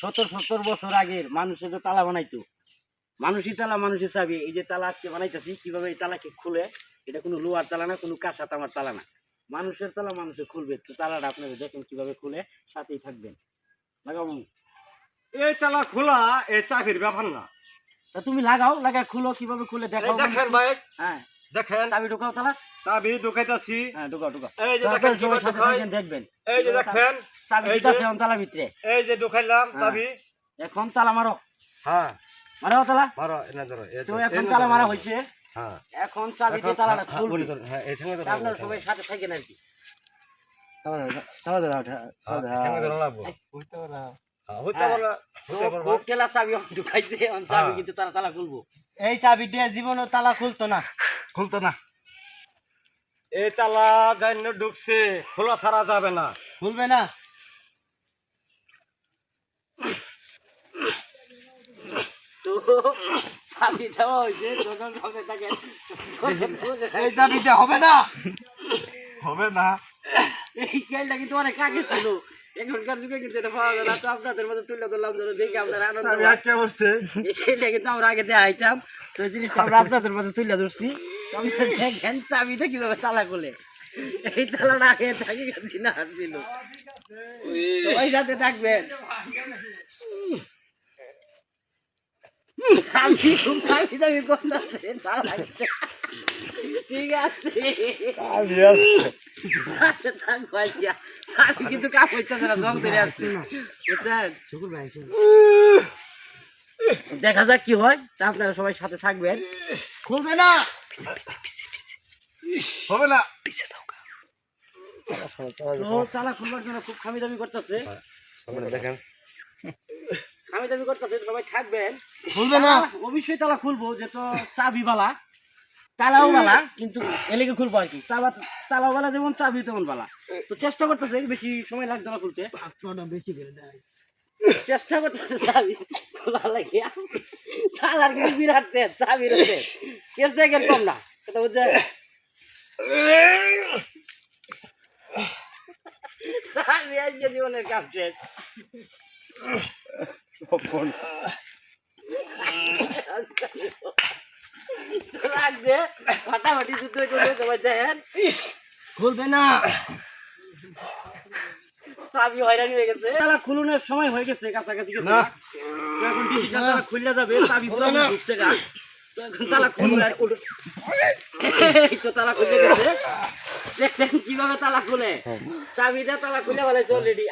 সত্তর বছর আগের মানুষের যে তালা বানাইতো, মানুষই তালা মানুষের চাবি। এই যে তালা আজকে বানাইতেছি, কিভাবে এই তালাকে খুলে, এটা কোনো লোহার তালা না, কোনো কাঁসা তামার তালা না, মানুষের তালা মানুষে খুলবে। তো তালাটা আপনারা দেখেন কিভাবে খুলে, সাথেই থাকবেন। লাগাও এই তালা খোলা, এই চাবির ব্যাপার না। তা তুমি লাগাও, লাগাই খুলো, কিভাবে খুলে দেখাও। দেখেন ভাই, হ্যাঁ দেখেন চাবি ঢোকাও তালা। চাবি ঢুকাইতাছি। হ্যাঁ ঢোকাও ঢোকাও। এই যে দেখেন কিভাবে ঢুকাই, দেখবেন। এই যে দেখেন চাবি দিতেছে এখন তালা ভিতরে। এই যে ঢুকাইলাম চাবি। এখন তালা মারো। হ্যাঁ মারো তালা। মারো, এনে ধরো। তো এখন তালা মারা হয়েছে। হ্যাঁ এখন চাবি দিয়ে তালাটা খুলবে। হ্যাঁ এই ঠেঙ্গা ধরো। আপনারা সবাই সাথে থাকেন আর কি। ঠেঙ্গা ধরো লাগবো। হইতে পারে। হইতে পারে। খুব ঠেলা চাবি ঢুকাইছে, এখন চাবি কিন্তু তালা খুলবো। এই চাবি দিয়ে জীবনও তালা খুলতো না। খুলতো না। এই তালা জান্য ঢুকছে, খোলা ছাড়া যাবে না। খুলবে না। তো চাবি দেওয়া হয়েছে, যখন হবে তাকে এই চাবিটা হবে না। হবে না। এই খেলটা কিন্তু অনেক আগে ছিল, এখনকার যুগে কিন্তু এটা পাওয়া যায় না। তো আপনাদের মধ্যে তুলে ধরলাম, যেন দেখে আপনার আনন্দ। চাবি আটকে বসছে। এই খেলটা কিন্তু আমরা আগে দেওয়া হইতাম, তো এই জিনিসটা আমরা আপনাদের মধ্যে তুলে ধরছি। দেখেন চাবিটা কিভাবে তালা খুলে। এই তালাটা আগে থাকি না ছিল, ওই সাথে থাকবেন। ঠিক আছে, কিন্তু কাপ হইতেছে না, জং ধরে আসছে। দেখা যাক কি হয়। তা আপনারা সবাই সাথে থাকবেন। খুলবে না। হবে না। তালা খুলবার জন্য খুব খামি দামি করতেছে, দেখেন খামি দামি করতেছে। সবাই থাকবেন। খুলবে না। অবশ্যই তালা খুলবো, যে তো চাবি বালা, তালাও বালা, কিন্তু এলেকে খুলবো আর কি। তালাও বালা যেমন, চাবি তেমন বালা। তো চেষ্টা করতেছে, বেশি সময় লাগবে না খুলতে। বেশি করে দেয়। চেষ্টা করতেছে চাবি খোলা লাগে। তালার কিন্তু বিরাট তেজ, চাবি রয়েছে এর জায়গায় কম না, কথা বুঝছে? চাবি আজকে জীবনের কাজ শেষ। লাগছে ফাটাফাটি যুদ্ধ করে সবাই দেখেন। খুলবে না। চাবি হয়রানি হয়ে গেছে, তালা খুলনের সময় হয়ে গেছে, কাছাকাছি গেছে। তো এখন ডিজিটাল তালা খুললে যাবে, চাবি পুরো ঢুকছে গা। তো এখন তালা খুলবে, এই তো তালা খুলে গেছে। দেখছেন কিভাবে তালা খুলে, চাবিটা তালা খুলে ফেলেছে অলরেডি।